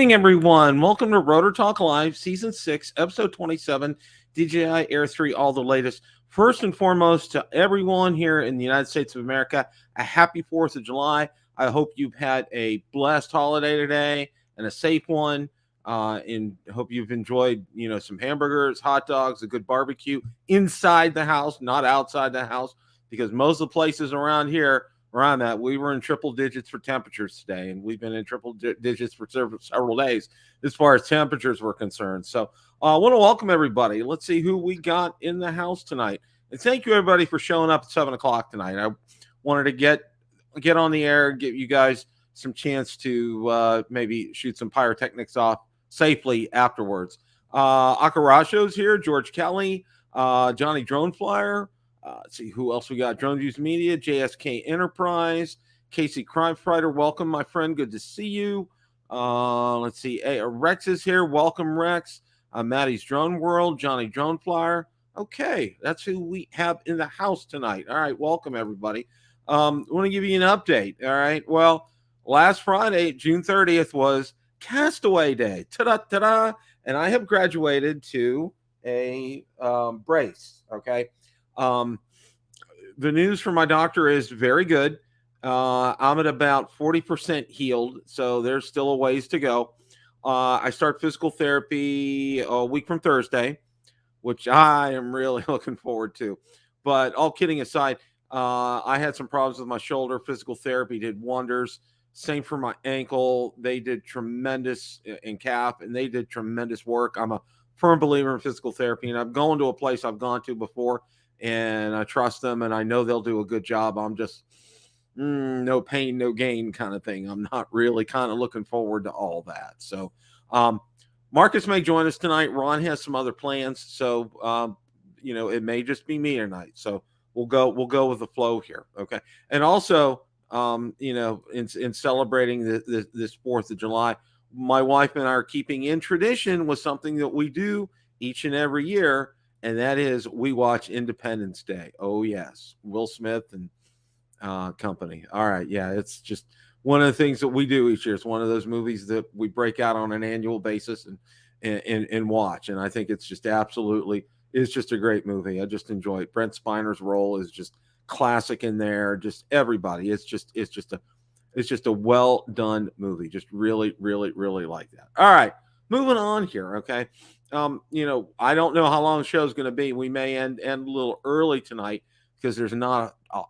evening, everyone. Welcome to Rotor Talk Live, Season 6, Episode 27, DJI Air 3, all the latest. First and foremost, to everyone here in the United States of America, a happy 4th of July. I hope you've had a blessed holiday today and a safe one. And hope you've enjoyed, some hamburgers, hot dogs, a good barbecue inside the house, not outside the house, because most of the places around here, around that, we were in triple digits for temperatures today, and we've been in triple digits for several days as far as temperatures were concerned. So I want to welcome everybody. Let's see who we got in the house tonight. And thank you, everybody, for showing up at 7 o'clock tonight. I wanted to get on the air and give you guys some chance to maybe shoot some pyrotechnics off safely afterwards. Akarasho's here, George Kelly, Johnny Drone Flyer. Let's see who else we got. Drone Views Media, JSK Enterprise, Casey Crime Fighter. Welcome, my friend. Good to see you. Let's see. Hey, Rex is here. Welcome, Rex. Maddie's Drone World, Johnny Drone Flyer. Okay, that's who we have in the house tonight. All right, welcome, everybody. I want to give you an update. All right. Well, last Friday, June 30th, was Castaway Day. Ta-da, ta-da. And I have graduated to a brace. Okay. The news from my doctor is very good. I'm at about 40% healed, so there's still a ways to go. I start physical therapy a week from Thursday, which I am really looking forward to. But all kidding aside, I had some problems with my shoulder. Physical therapy did wonders. Same for my ankle. They did tremendous in calf, and they did tremendous work. I'm a firm believer in physical therapy, and I'm going to a place I've gone to before, and I trust them, and I know they'll do a good job. I'm just no pain, no gain kind of thing. I'm not really kind of looking forward to all that. So Marcus may join us tonight. Ron has some other plans, so it may just be me tonight. So we'll go with the flow here, okay? And also, in celebrating this 4th of July, my wife and I are keeping in tradition with something that we do each and every year. And that is, we watch Independence Day. Oh, yes. Will Smith and company. All right. Yeah, it's just one of the things that we do each year. It's one of those movies that we break out on an annual basis and watch. And I think it's just it's just a great movie. I just enjoy it. Brent Spiner's role is just classic in there. Just everybody. It's just a well done movie. Just really, really, really like that. All right. Moving on here. Okay. I don't know how long the show is going to be. We may end a little early tonight because there's not a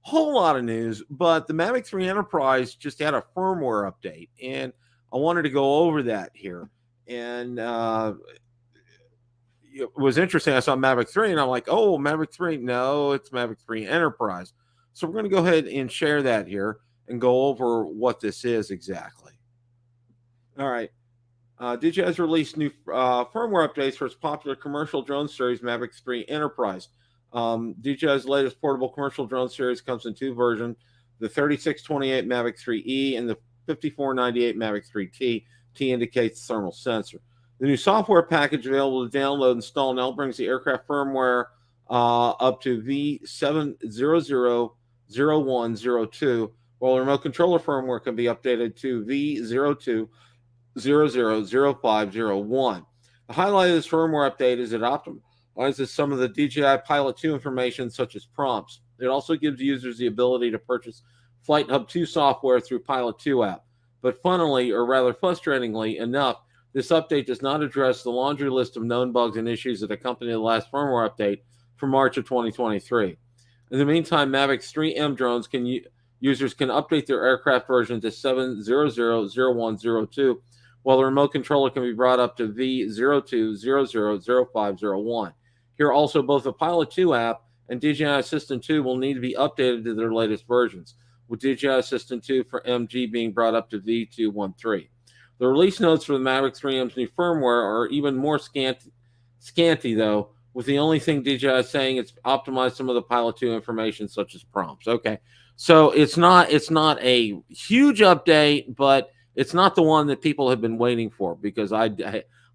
whole lot of news, but the Mavic 3 Enterprise just had a firmware update, and I wanted to go over that here. And it was interesting. I saw Mavic 3, and I'm like, oh, Mavic 3. No, it's Mavic 3 Enterprise. So we're going to go ahead and share that here and go over what this is exactly. All right. DJI has released new firmware updates for its popular commercial drone series, Mavic 3 Enterprise. DJI's latest portable commercial drone series comes in two versions, the 3628 Mavic 3E and the 5498 Mavic 3T. T indicates thermal sensor. The new software package available to download and install now brings the aircraft firmware up to V7000102, while the remote controller firmware can be updated to V02000501. The highlight of this firmware update is it optimizes some of the DJI Pilot 2 information, such as prompts. It also gives users the ability to purchase Flight Hub 2 software through Pilot 2 app. But funnily, or rather frustratingly enough, this update does not address the laundry list of known bugs and issues that accompanied the last firmware update from March of 2023. In the meantime, Mavic 3M drones users can update their aircraft version to 7000102, while the remote controller can be brought up to V02000501. Here also, both the Pilot 2 app and DJI Assistant 2 will need to be updated to their latest versions, with DJI Assistant 2 for MG being brought up to V213. The release notes for the Mavic 3M's new firmware are even more scanty though, with the only thing DJI is saying it's optimized some of the Pilot 2 information, such as prompts. Okay, so it's not a huge update, but it's not the one that people have been waiting for, because I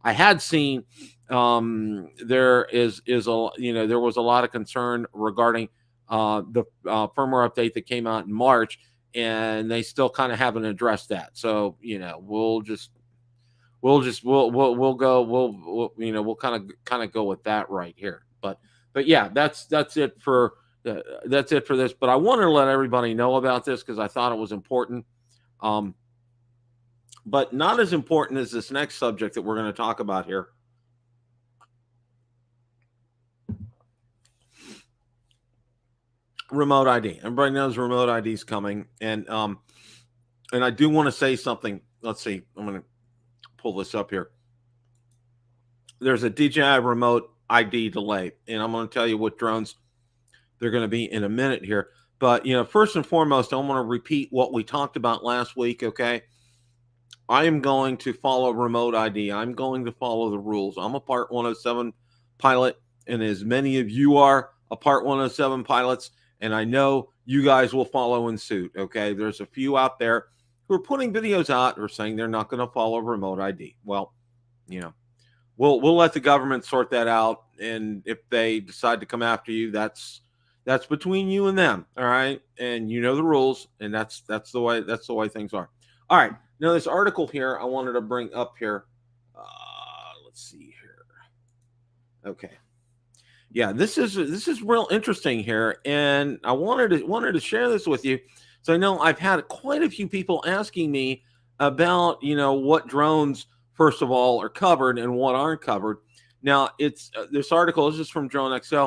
had seen there was a lot of concern regarding the firmware update that came out in March, and they still kind of haven't addressed that. So we'll just we'll kind of go with that right here. But yeah, that's it for this. But I wanted to let everybody know about this because I thought it was important. But not as important as this next subject that we're going to talk about here. Remote ID. Everybody knows remote ID is coming, and I do want to say something. Let's see. I'm going to pull this up here. There's a DJI remote ID delay, and I'm going to tell you what drones they're going to be in a minute here. But first and foremost, I want to repeat what we talked about last week. Okay, I am going to follow remote ID. I'm going to follow the rules. I'm a Part 107 pilot, and as many of you are a Part 107 pilots, and I know you guys will follow in suit. Okay, there's a few out there who are putting videos out or saying they're not going to follow remote ID. Well, we'll let the government sort that out, and if they decide to come after you, that's between you and them. All right, and you know the rules, and that's the way things are. All right, now this article here I wanted to bring up here. Let's see here. Okay. Yeah, this is real interesting here, and I wanted to share this with you. So I know I've had quite a few people asking me about what drones first of all are covered and what aren't covered. Now it's this article is just from Drone XL.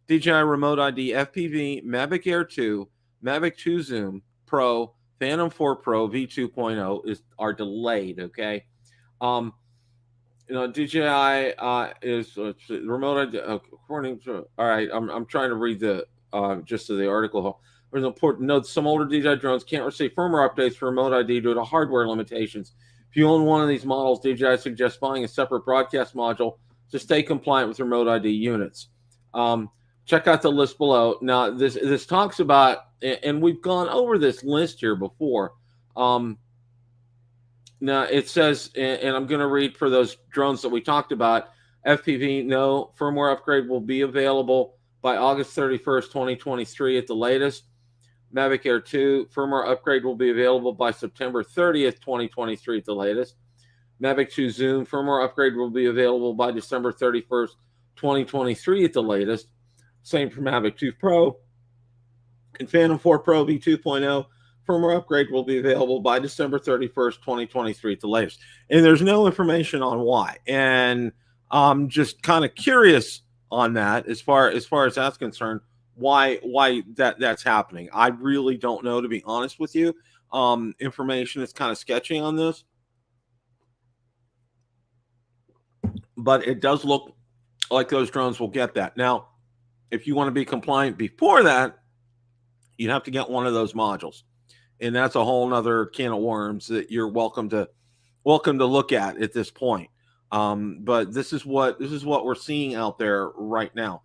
DJI Remote ID FPV Mavic Air 2, Mavic 2 Zoom Pro, Phantom 4 Pro V2.0 are delayed. Okay. DJI is remote ID. According to, all right, I'm trying to read the gist of the article. There's an important note: some older DJI drones can't receive firmware updates for remote ID due to hardware limitations. If you own one of these models, DJI suggests buying a separate broadcast module to stay compliant with remote ID units. Check out the list below. Now, this talks about, and we've gone over this list here before. Now it says, and I'm going to read for those drones that we talked about. FPV, no firmware upgrade will be available by August 31st, 2023 at the latest. Mavic Air 2 firmware upgrade will be available by September 30th, 2023 at the latest. Mavic 2 Zoom firmware upgrade will be available by December 31st, 2023 at the latest. Same for Mavic 2 Pro and Phantom 4 Pro V2.0. Firmware upgrade will be available by December 31st, 2023 at the latest. And there's no information on why. And I'm just kind of curious on that as far as that's concerned, why that's happening. I really don't know, to be honest with you. Information is kind of sketchy on this. But it does look like those drones will get that. Now, if you want to be compliant before that, you'd have to get one of those modules. And that's a whole nother can of worms that you're welcome to look at this point. But this is what we're seeing out there right now.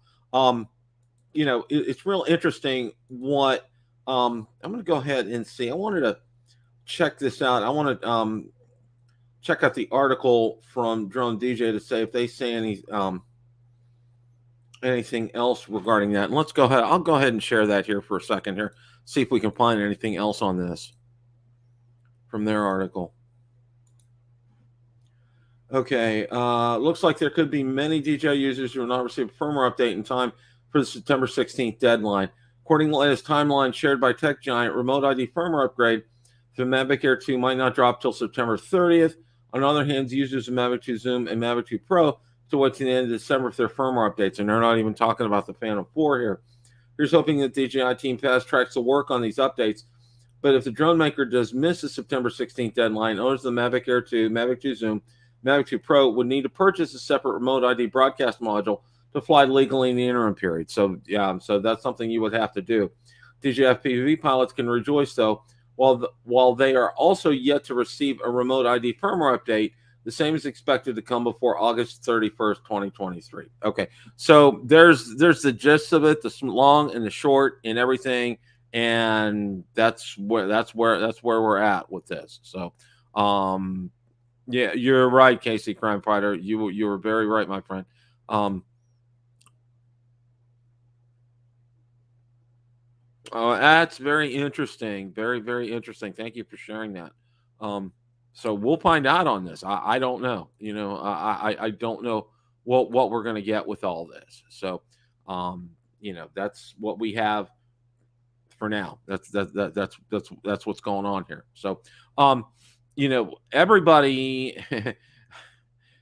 It's real interesting what I'm going to go ahead and see. I wanted to check this out. I want to check out the article from Drone DJ to say if they say anything else regarding that. And let's go ahead. I'll go ahead and share that here for a second here. See if we can find anything else on this from their article. Okay, looks like there could be many DJI users who will not receive a firmware update in time for the September 16th deadline. According to the latest timeline shared by Tech Giant, remote ID firmware upgrade to Mavic Air 2 might not drop till September 30th. On the other hand, users of Mavic 2 Zoom and Mavic 2 Pro to wait to the end of December for their firmware updates, and they're not even talking about the Phantom 4 here. Here's hoping that DJI team fast tracks the work on these updates. But if the drone maker does miss the September 16th deadline, owners of the Mavic Air 2, Mavic 2 Zoom, Mavic 2 Pro would need to purchase a separate remote ID broadcast module to fly legally in the interim period. So that's something you would have to do. DJI FPV pilots can rejoice, though, while they are also yet to receive a remote ID firmware update. The same is expected to come before August 31st, 2023. Okay, so there's the gist of it, the long and the short and everything, and that's where we're at with this. So, yeah, you're right, Casey Crime Fighter. You were very right, my friend. That's very interesting. Very, very interesting. Thank you for sharing that. So we'll find out on this. I don't know. I don't know what we're going to get with all this. So, that's what we have for now. That's what's going on here. So, everybody,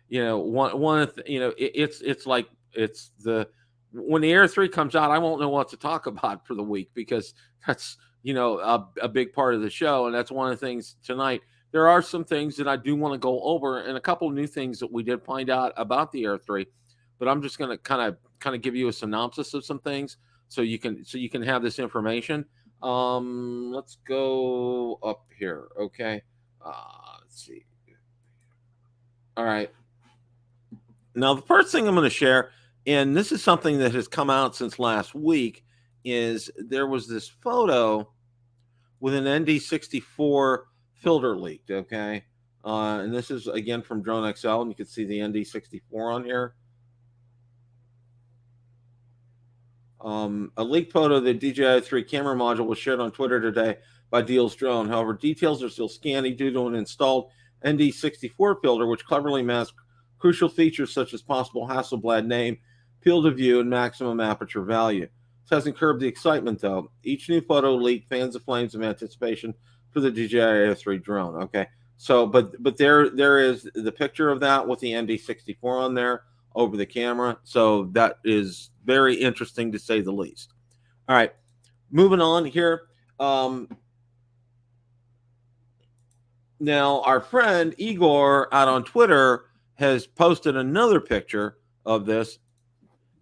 it's like it's the when the Air 3 comes out, I won't know what to talk about for the week because that's a big part of the show, and that's one of the things tonight. There are some things that I do want to go over, and a couple of new things that we did find out about the Air 3. But I'm just going to kind of give you a synopsis of some things so you can have this information. Let's go up here. Okay. Let's see. All right. Now, the first thing I'm going to share, and this is something that has come out since last week, is there was this photo with an ND64 filter leaked. Okay. And this is again from Drone XL, and you can see the ND64 on here. A leaked photo of the DJI 3 camera module was shared on Twitter today by Deal's Drone. However, details are still scanty due to an installed ND64 filter, which cleverly masks crucial features such as possible Hasselblad name, field of view, and maximum aperture value. This hasn't curbed the excitement, though. Each new photo leak fans the flames of anticipation for the DJI Air 3 drone. Okay, so but there is the picture of that with the ND64 on there over the camera. So that is very interesting to say the least. All right, moving on here. Now, our friend Igor out on Twitter has posted another picture of this.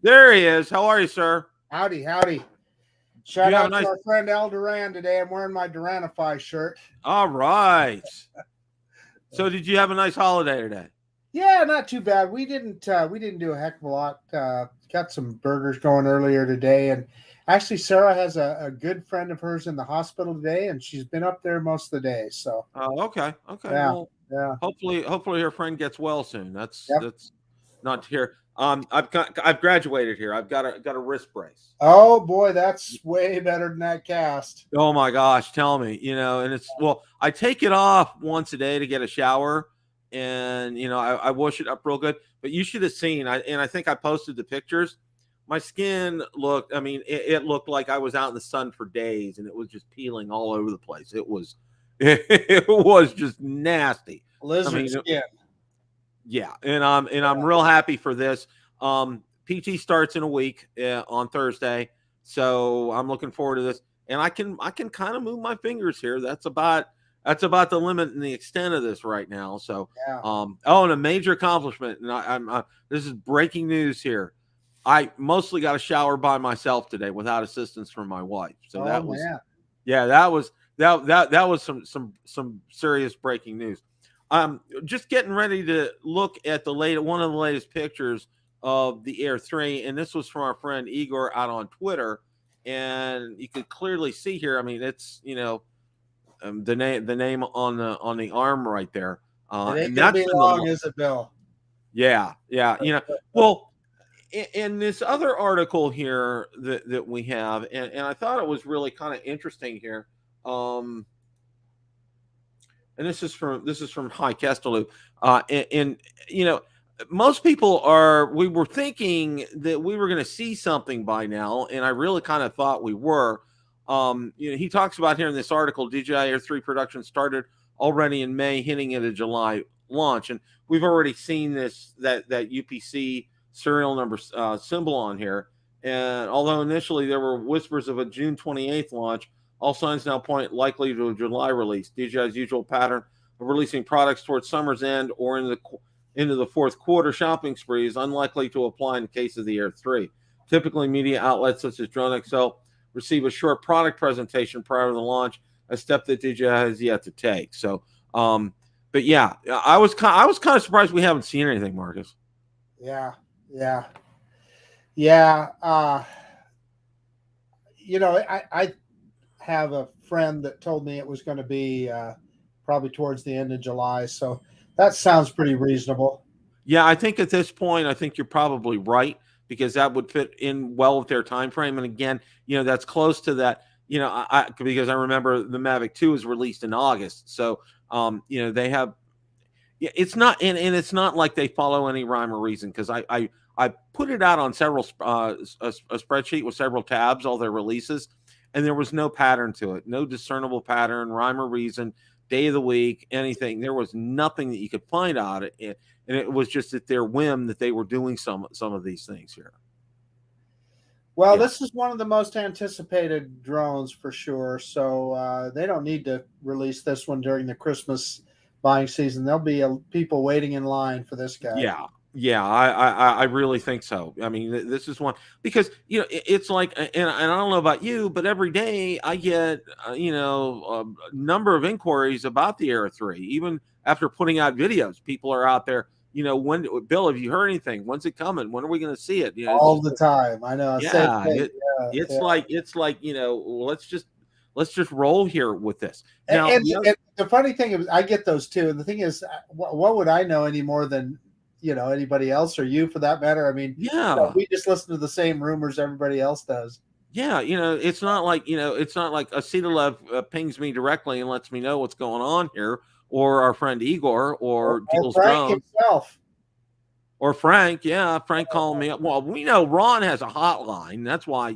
There he is. How are you, sir? Howdy. Shout out to our friend Al Duran today. I'm wearing my Duranify shirt. All right. So did you have a nice holiday today? Yeah, not too bad. We didn't do a heck of a lot. Got some burgers going earlier today, and actually Sarah has a good friend of hers in the hospital today, and she's been up there most of the day. So okay. Yeah, well, yeah. Hopefully her friend gets well soon. That's not here. I've graduated here. I've got a wrist brace. Oh boy, that's way better than that cast. Oh my gosh, tell me. And it's I take it off once a day to get a shower. And I wash it up real good, but you should have seen. I think I posted the pictures. My skin looked. I mean, it looked like I was out in the sun for days, and it was just peeling all over the place. It was just nasty. Lizard skin. Yeah, and I'm real happy for this. PT starts in a week on Thursday, so I'm looking forward to this. And I can kind of move my fingers here. That's about the limit and the extent of this right now. So, and a major accomplishment. And I'm this is breaking news here. I mostly got a shower by myself today without assistance from my wife. So that was some serious breaking news. Just getting ready to look at one of the latest pictures of the Air 3, and this was from our friend Igor out on Twitter, and you could clearly see here. I mean, it's the name on the arm right there. And that's be long, Isabel. Yeah. Well, in this other article here that we have, and I thought it was really kind of interesting here. And this is from High Castello. And most people we were thinking that we were going to see something by now, and I really kind of thought we were. He talks about here in this article, DJI Air 3 production started already in May, hinting at a July launch. And we've already seen that UPC serial number symbol on here. And although initially there were whispers of a June 28th launch, all signs now point likely to a July release. DJI's usual pattern of releasing products towards summer's end or into the fourth quarter shopping spree is unlikely to apply in the case of the Air 3. Typically, media outlets such as Drone XL receive a short product presentation prior to the launch, a step that DJI has yet to take. So, but yeah, I was kind of surprised we haven't seen anything, Marcus. Yeah. I have a friend that told me it was going to be probably towards the end of July. So that sounds pretty reasonable. Yeah, I think at this point, I think you're probably right, because that would fit in well with their time frame. And again, that's close to that because I remember the Mavic 2 was released in August. So, they have, it's not, and it's not like they follow any rhyme or reason, because I put it out on several, a spreadsheet with several tabs, all their releases, and there was no pattern to it, no discernible pattern, rhyme or reason, day of the week, anything. There was nothing that you could find out it, and it was just at their whim that they were doing some of these things here. Well, this is one of the most anticipated drones for sure. So they don't need to release this one during the Christmas buying season. There'll be people waiting in line for this guy. Yeah, I really think so. I mean, this is one, because it's like, and I don't know about you, but every day I get a number of inquiries about the Air 3. Even after putting out videos, people are out there. When, Bill, have you heard anything? When's it coming? When are we going to see it? All the time. I know. Yeah, it's like let's just roll here with this. Now, and the funny thing is, I get those too. And the thing is, what would I know any more than anybody else, or you for that matter? I mean, we just listen to the same rumors everybody else does. Yeah, it's not like Asita pings me directly and lets me know what's going on here, or our friend Igor, or Frank himself. Or Frank, Frank calling me up. Well, we know Ron has a hotline. That's why,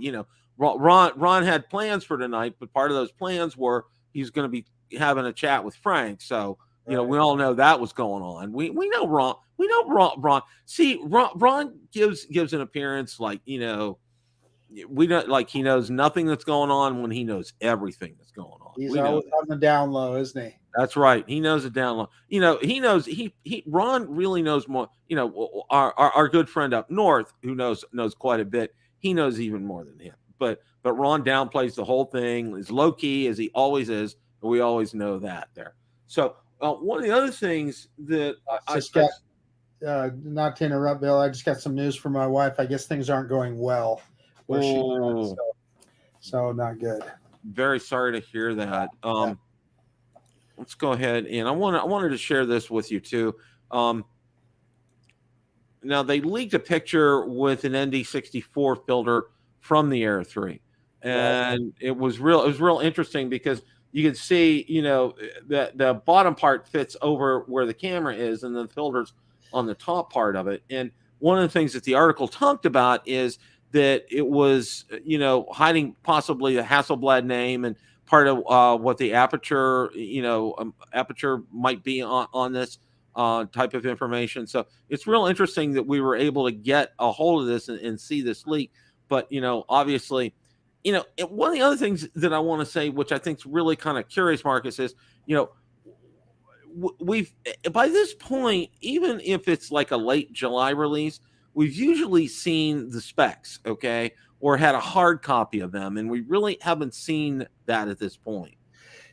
Ron had plans for tonight, but part of those plans were he's going to be having a chat with Frank. So, we all know that was going on. We know Ron. We know Ron. See, Ron gives an appearance like, we don't, like, he knows nothing that's going on when he knows everything that's going on. He's always on the down low, isn't he? That's right. He knows the down low. He knows Ron really knows more. Our good friend up north, who knows quite a bit, he knows even more than him. But Ron downplays the whole thing, is low key as he always is. We always know that there. So one of the other things that not to interrupt, Bill, I just got some news from my wife. I guess things aren't going well where she is, so not good. Very sorry to hear that. Let's go ahead, and I wanted to share this with you too. Now they leaked a picture with an ND64 filter from the Air 3, and it was real interesting, because you can see, that the bottom part fits over where the camera is, and the filter's on the top part of it. And one of the things that the article talked about is that it was, hiding possibly the Hasselblad name and part of what the aperture, aperture might be on this type of information. So it's real interesting that we were able to get a hold of this and see this leak. But, obviously, one of the other things that I want to say, which I think is really kind of curious, Marcus, is, we've, by this point, even if it's like a late July release, we've usually seen the specs, okay, or had a hard copy of them, and we really haven't seen that at this point.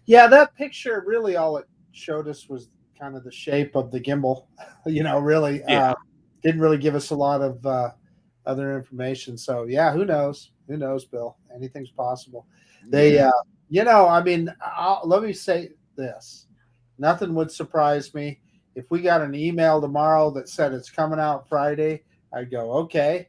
Yeah, that picture, really all it showed us was kind of the shape of the gimbal, really didn't really give us a lot of other information. So, yeah, who knows? Who knows, Bill? Anything's possible. They, I mean, let me say this. Nothing would surprise me. If we got an email tomorrow that said it's coming out Friday, I'd go, okay.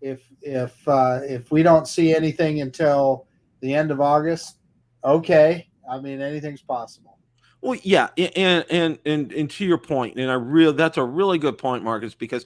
If we don't see anything until the end of August, okay. I mean, anything's possible. Well, yeah, and to your point, and that's a really good point, Marcus, because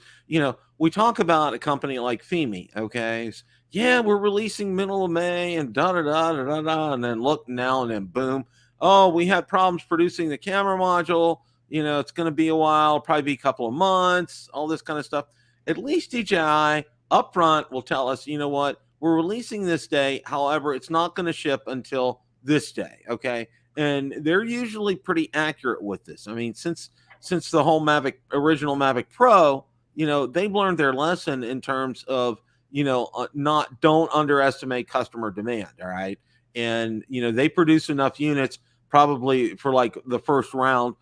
we talk about a company like Fimi, okay? Yeah, we're releasing middle of May and da da da da da da, and then look now and then boom. Oh, we had problems producing the camera module. It's going to be a while, probably be a couple of months, all this kind of stuff. At least DJI upfront will tell us, what, we're releasing this day. However, it's not going to ship until this day. Okay. And they're usually pretty accurate with this. I mean, since the whole original Mavic Pro, they've learned their lesson in terms of, don't underestimate customer demand. All right. And, they produce enough units probably for like the first round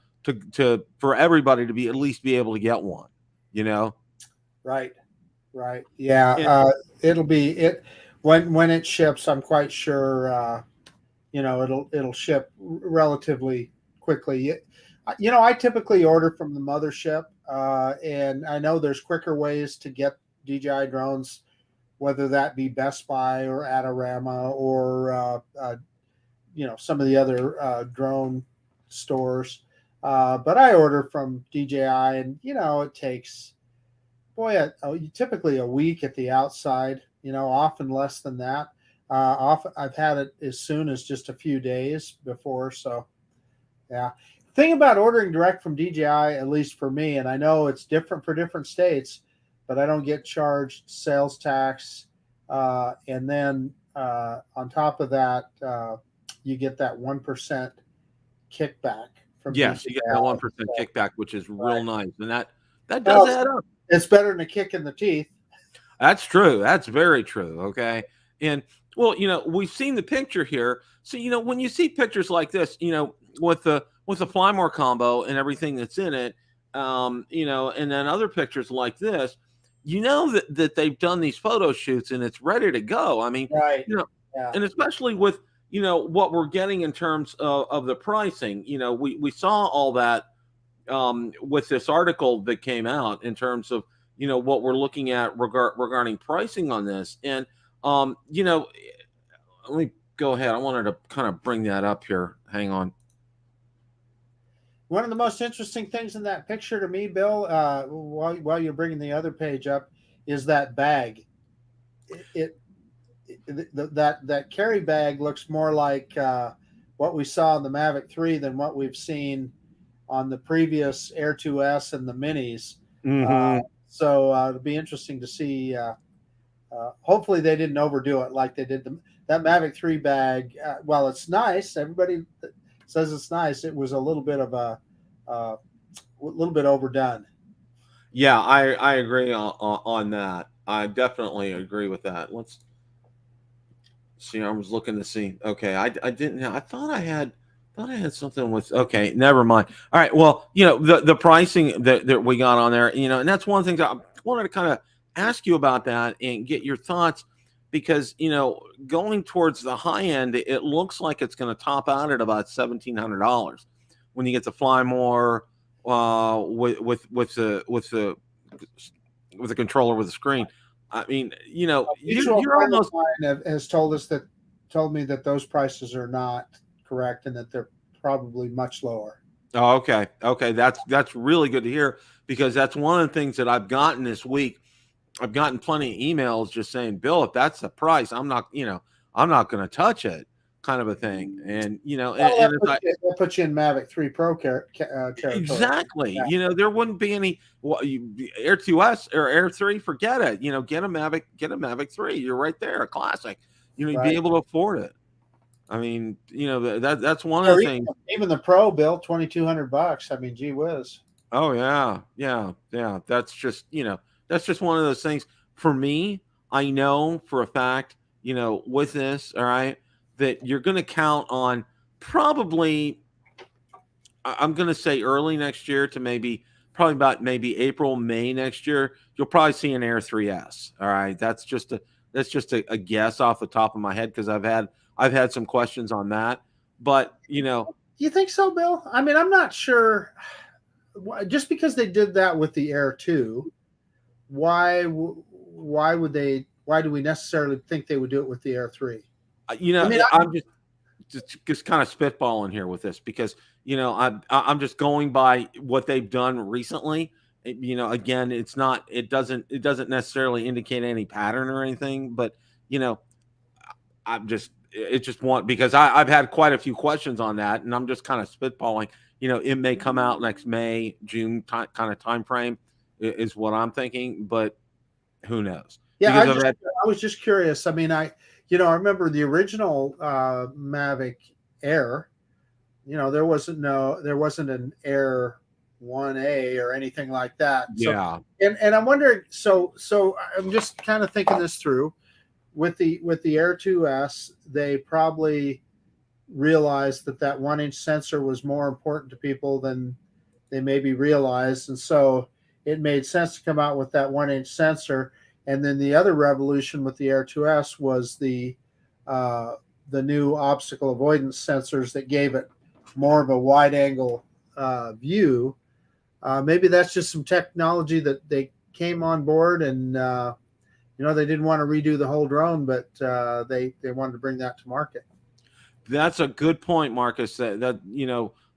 for everybody to at least be able to get one, Right. Yeah. It'll be it when it ships. I'm quite sure, it'll ship relatively quickly. I typically order from the mothership, and I know there's quicker ways to get DJI drones whether that be Best Buy or Adorama or some of the other drone stores. But I order from DJI, and it takes typically a week at the outside. Often less than that. Often I've had it as soon as just a few days before. So, yeah. Thing about ordering direct from DJI, at least for me, and I know it's different for different states, but I don't get charged sales tax, and then on top of that, you get that 1% kickback from Yes, DJI. you get that 1% kickback, which is real nice, and that does Well, add up. It's better than a kick in the teeth. That's true. That's very true. Okay. And well, we've seen the picture here. So, when you see pictures like this, with the Fly More combo and everything that's in it, and then other pictures like this, that they've done these photo shoots and it's ready to go. I mean, Right. Yeah. and especially with, what we're getting in terms of the pricing, we saw all that with this article that came out in terms of, what we're looking at regarding pricing on this. And, let me go ahead. I wanted to kind of bring that up here. Hang on. One of the most interesting things in that picture to me, Bill, while you're bringing the other page up, is that bag. That carry bag looks more like what we saw in the Mavic 3 than what we've seen on the previous Air 2S and the Minis. Mm-hmm. So it'll be interesting to see. Hopefully they didn't overdo it like they did that Mavic 3 bag. Well, it's nice. Everybody says it's nice. It was a little bit of a little bit overdone. Yeah, I agree on that. I definitely agree with that. Let's see. I was looking to see. Okay, I didn't. I thought I had something with. Okay, never mind. All right. Well, the pricing that we got on there, and that's one thing that I wanted to kind of ask you about that and get your thoughts, because going towards the high end, it looks like it's going to top out at about $1,700 when you get to Fly More with the controller with the screen. I mean, you're almost has told me that those prices are not correct and that they're probably much lower. Oh, okay. That's really good to hear, because that's one of the things that I've gotten this week. I've gotten plenty of emails just saying, Bill, if that's the price, I'm not going to touch it, kind of a thing. And, that puts you in Mavic 3 Pro territory. Exactly. Yeah. There wouldn't be any Air 2S or Air 3, forget it. Get a Mavic 3. You're right there, a classic. You'd be able to afford it. I mean, that's one of the things. Even the Pro, Bill, $2,200. I mean, gee whiz. Oh yeah. That's just one of those things. For me, I know for a fact, with this, all right, that you're going to count on probably, I'm going to say early next year to probably about April, May next year, you'll probably see an Air 3S. All right. That's just a guess off the top of my head, because I've had some questions on that. But, You think so, Bill? I mean, I'm not sure. Just because they did that with the Air 2, why do we necessarily think they would do it with the Air 3? I'm just kind of spitballing here with this, because I'm just going by what they've done recently. Again, it doesn't necessarily indicate any pattern or anything, but because I've had quite a few questions on that, and I'm just kind of spitballing. It may come out next May, June kind of time frame is what I'm thinking, but who knows? Yeah, I was just curious. I mean, I remember the original Mavic Air. There wasn't an Air 1A or anything like that. Yeah. So, and I'm wondering. So I'm just kind of thinking this through. With the Air 2S, they probably realized that 1-inch sensor was more important to people than they maybe realized, and so it made sense to come out with that 1-inch sensor. And then the other revolution with the Air 2S was the new obstacle avoidance sensors that gave it more of a wide angle view. Maybe that's just some technology that they came on board and they didn't want to redo the whole drone, but they wanted to bring that to market. That's a good point, Marcus. That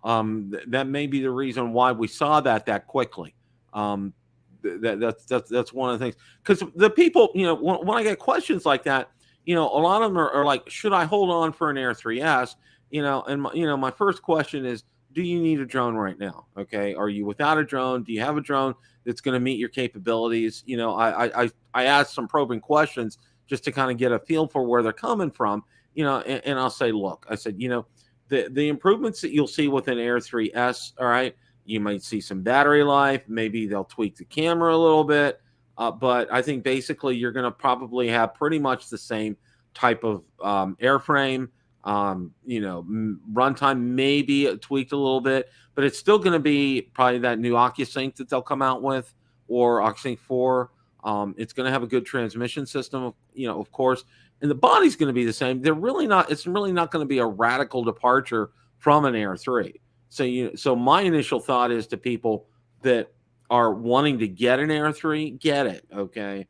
that may be the reason why we saw that quickly. That's one of the things, because the people, when I get questions like that, a lot of them are like, should I hold on for an Air 3S? And my first question is, do you need a drone right now? Okay, are you without a drone? Do you have a drone that's going to meet your capabilities? I asked some probing questions just to kind of get a feel for where they're coming from. And I'll say, look, I said, the improvements that you'll see with an Air 3S, all right, you might see some battery life. Maybe they'll tweak the camera a little bit. But I think basically you're going to probably have pretty much the same type of airframe. Runtime maybe tweaked a little bit, but it's still going to be probably that new OcuSync that they'll come out with, or OcuSync 4. It's going to have a good transmission system, of course. And the body's going to be the same. It's really not going to be a radical departure from an Air 3. So my initial thought is to people that are wanting to get an Air 3, get it, okay?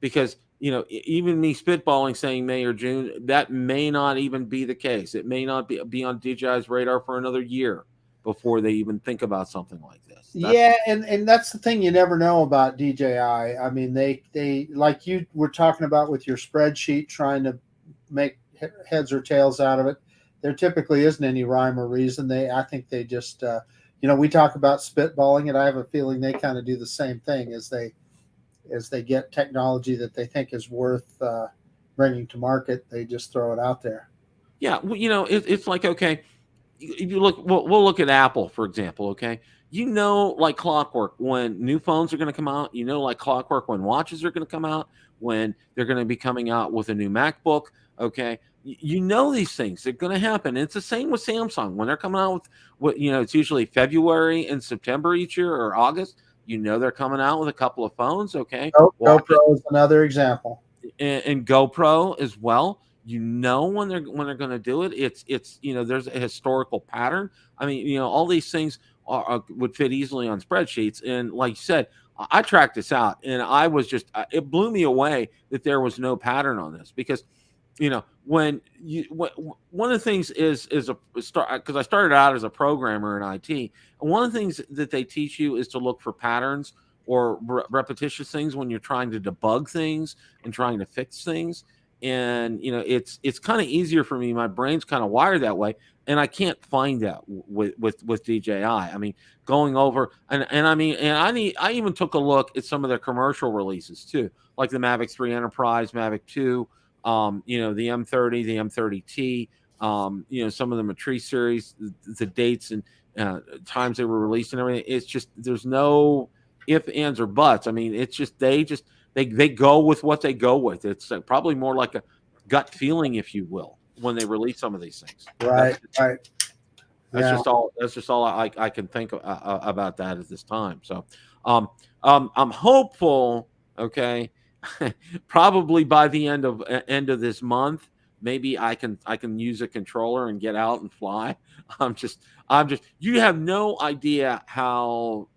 Because even me spitballing saying May or June, that may not even be the case. It may not be on DJI's radar for another year before they even think about something like this. And that's the thing, you never know about DJI. I mean, they like you were talking about with your spreadsheet, trying to make heads or tails out of it. There typically isn't any rhyme or reason. I think they just we talk about spitballing, and I have a feeling they kind of do the same thing as they get technology that they think is worth bringing to market. They just throw it out there. Yeah, well, it's like, okay, if you look, we'll look at Apple, for example, okay? Like clockwork, when new phones are going to come out, like clockwork, when watches are going to come out, when they're going to be coming out with a new MacBook, okay? These things are going to happen. And it's the same with Samsung. When they're coming out with it's usually February and September each year, or August. They're coming out with a couple of phones, okay? GoPro is another example. And GoPro as well. When they're going to do it, it's there's a historical pattern. I mean, all these things would fit easily on spreadsheets. And like you said, I tracked this out, and I was just it blew me away that there was no pattern on this, because one of the things is a start, because I started out as a programmer in IT, and one of the things that they teach you is to look for patterns or repetitious things when you're trying to debug things and trying to fix things. And it's kind of easier for me. My brain's kind of wired that way, and I can't find that with DJI. I mean, going over I even took a look at some of their commercial releases too, like the Mavic 3 Enterprise, Mavic 2, the M30, the M30T, some of the Matrice series, the dates and times they were released and everything. It's just, there's no ifs, ands, or buts. I mean, it's just they go with what they go with. It's probably more like a gut feeling, if you will, when they release some of these things. Right. That's just all I can think about that at this time. So, I'm hopeful. Okay, probably by the end of this month, maybe I can use a controller and get out and fly. I'm just. You have no idea how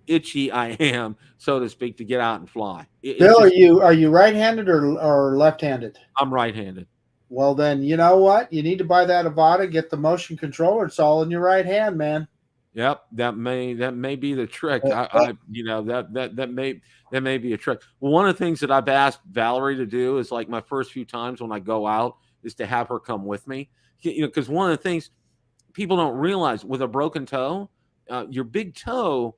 itchy I am, so to speak, to get out and fly. Bill, are you right-handed or left-handed? I'm right-handed. Well, then you know what? You need to buy that Avata, get the motion controller. It's all in your right hand, man. Yep, that may be the trick. That may be a trick. Well, one of the things that I've asked Valerie to do is, like, my first few times when I go out is to have her come with me. Because one of the things people don't realize with a broken toe, your big toe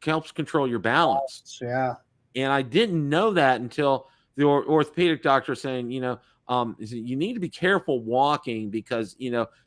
helps control your balance. Yeah. And I didn't know that until the orthopedic doctor saying, you need to be careful walking, because,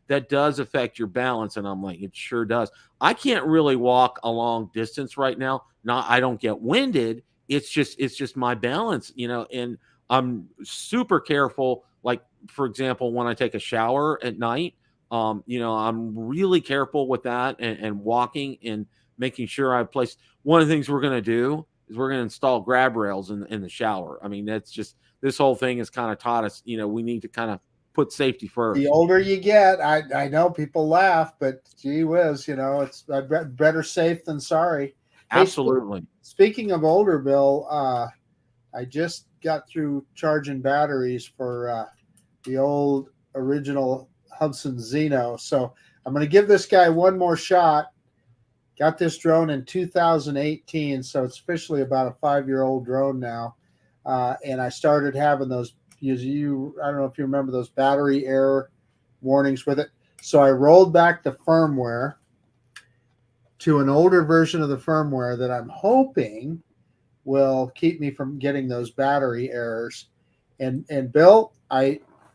that does affect your balance. And I'm like, it sure does. I can't really walk a long distance right now. I don't get winded. It's just my balance, and I'm super careful. Like, for example, when I take a shower at night, I'm really careful with that and walking and making sure I place. One of the things we're going to do is we're going to install grab rails in the shower. I mean, that's just, this whole thing has kind of taught us, we need to kind of put safety first. The older you get, I know people laugh, but gee whiz, it's better safe than sorry. Absolutely. Hey, speaking of older, Bill, I just got through charging batteries for the old original Hubsan Zeno. So I'm going to give this guy one more shot. Got this drone in 2018, so it's officially about a 5-year-old drone now. And I started having those, I don't know if you remember those battery error warnings with it. So I rolled back the firmware to an older version of the firmware that I'm hoping will keep me from getting those battery errors. And Bill,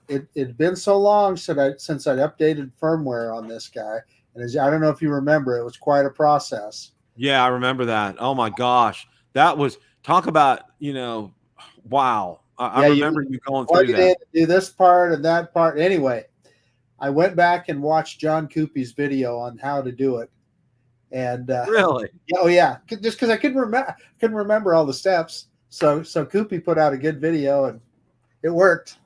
it'd been so long since I'd updated firmware on this guy. And I don't know if you remember, it was quite a process. Yeah, I remember that. Oh my gosh. That was talk about, wow. I remember you going through that. Do this part and that part. Anyway, I went back and watched John Coopy's video on how to do it. And really? Oh yeah. Just because I couldn't remember all the steps. So Coopy put out a good video and it worked.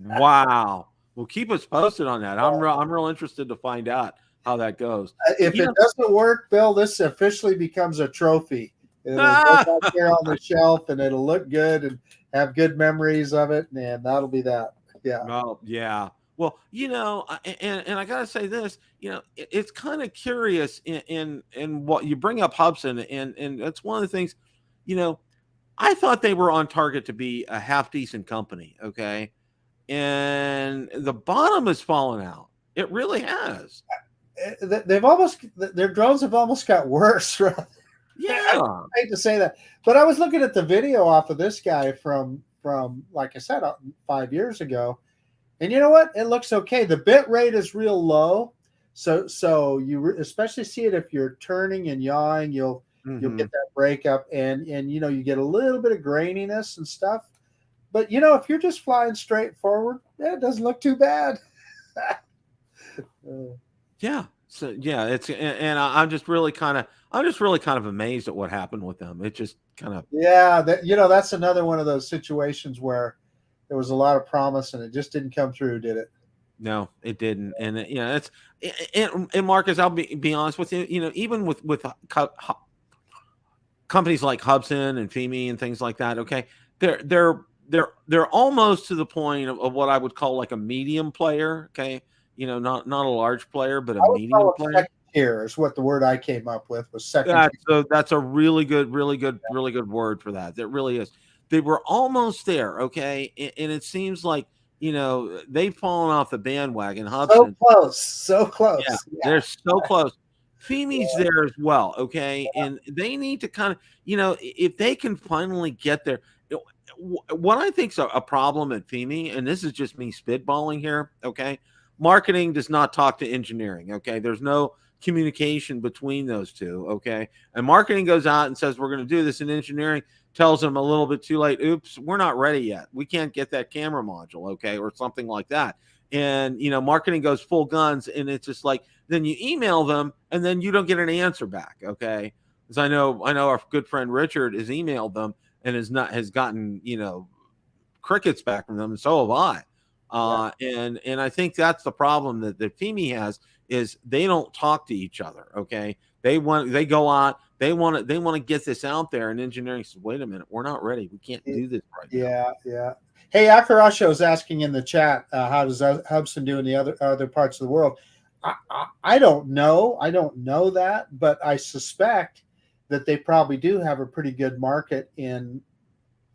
Wow. Well, keep us posted on that. I'm real interested to find out how that goes. If it doesn't work, Bill, this officially becomes a trophy. It'll go back there on the shelf and it'll look good and have good memories of it. And that'll be that. Yeah. Oh, yeah. Well, and I got to say this, it's kind of curious in what you bring up Hubsan. And that's one of the things, I thought they were on target to be a half decent company. Okay. And the bottom has fallen out. It really has. Their drones have almost got worse. Right? Yeah. I hate to say that, but I was looking at the video off of this guy from like I said, 5 years ago. And you know what? It looks okay. The bit rate is real low. So you especially see it if you're turning and yawing, you'll get that breakup and you get a little bit of graininess and stuff. But if you're just flying straight forward, it doesn't look too bad. Yeah. So yeah, and I'm just really kind of amazed at what happened with them. It just kind of that's another one of those situations where there was a lot of promise and it just didn't come through, did it? No, it didn't. And it's and Marcus, I'll be honest with you. Even with companies like Hubsan and Fimi and things like that. Okay, they're almost to the point of what I would call like a medium player. Okay, not a large player, but a medium player. Second tier is what the word I came up with was second. So that's a really good word for that. That really is. They were almost there, okay, and it seems like they've fallen off the bandwagon. Hubsan, so close. Yeah, they're so close. Fimi's there as well, okay, and they need to kind of, if they can finally get there. What I think is a problem at Fimi, and this is just me spitballing here, okay, marketing does not talk to engineering, okay. There's no communication between those two, okay, and marketing goes out and says we're going to do this, and engineering tells them a little bit too late, oops, we're not ready yet, we can't get that camera module, okay, or something like that. And marketing goes full guns, and it's just like then you email them and then you don't get an answer back, okay, because I know our good friend Richard has emailed them and has gotten crickets back from them, and so have I. And I think that's the problem that Fimi has, is they don't talk to each other, okay. They go out, they want to get this out there, and engineering says, wait a minute, we're not ready, we can't do this right now. Yeah. Hey, Akarasho is asking in the chat, how does Hubsan do in the other parts of the world? I don't know that, but I suspect that they probably do have a pretty good market in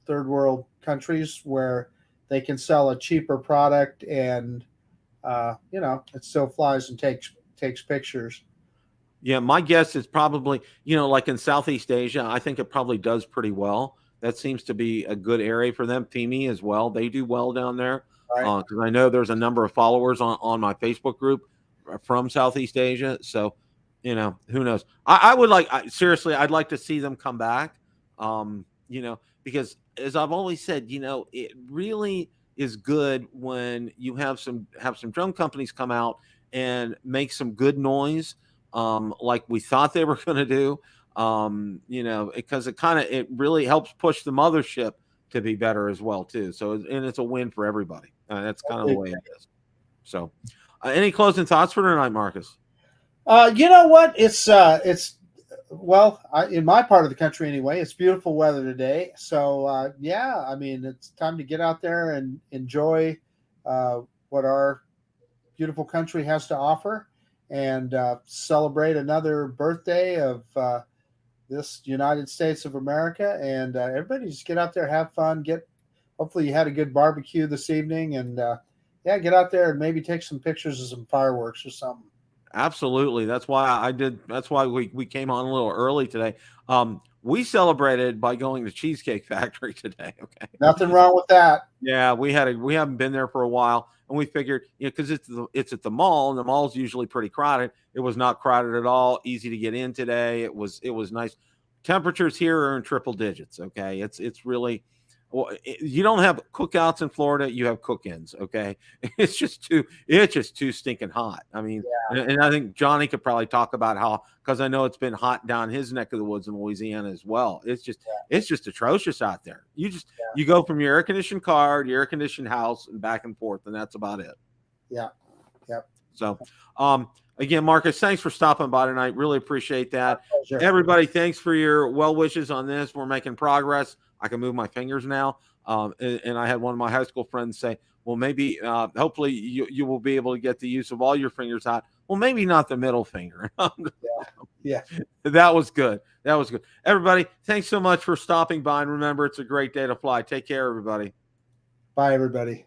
third world countries where they can sell a cheaper product and it still flies and takes pictures. Yeah, my guess is probably, like in Southeast Asia, I think it probably does pretty well. That seems to be a good area for them. Fimi as well. They do well down there. Because I know there's a number of followers on my Facebook group from Southeast Asia. So, who knows? I would seriously, I'd like to see them come back. Because as I've always said, it really is good when you have some drone companies come out and make some good noise. Like we thought they were going to do, because it really helps push the mothership to be better as well too. So, and it's a win for everybody. That's kind of the way it is. So, any closing thoughts for tonight, Marcus? You know what? It's well, in my part of the country anyway, it's beautiful weather today. So yeah, I mean, it's time to get out there and enjoy what our beautiful country has to offer, and celebrate another birthday of this United States of America. And everybody just get out there, have fun. Hopefully you had a good barbecue this evening, and yeah, get out there and maybe take some pictures of some fireworks or something. Absolutely. That's why we came on a little early today. We celebrated by going to Cheesecake Factory today. Okay. Nothing wrong with that. Yeah, we haven't been there for a while, and we figured, because it's at the mall, and the mall's usually pretty crowded. It was not crowded at all. Easy to get in today. It was nice. Temperatures here are in triple digits. Okay, it's really, well, you don't have cookouts in Florida. You have cook-ins. Okay, it's just too stinking hot. I mean, Yeah. and I think Johnny could probably talk about how, because I know it's been hot down his neck of the woods in Louisiana as well. It's just atrocious out there. You go from your air conditioned car to your air conditioned house and back and forth, and that's about it. Yeah. Yep. So, again, Marcus, thanks for stopping by tonight. Really appreciate that. Sure. Everybody, thanks for your well wishes on this. We're making progress. I can move my fingers now. And I had one of my high school friends say, well, maybe, hopefully you will be able to get the use of all your fingers out. Well, maybe not the middle finger. Yeah. That was good. Everybody, thanks so much for stopping by. And remember, it's a great day to fly. Take care, everybody. Bye, everybody.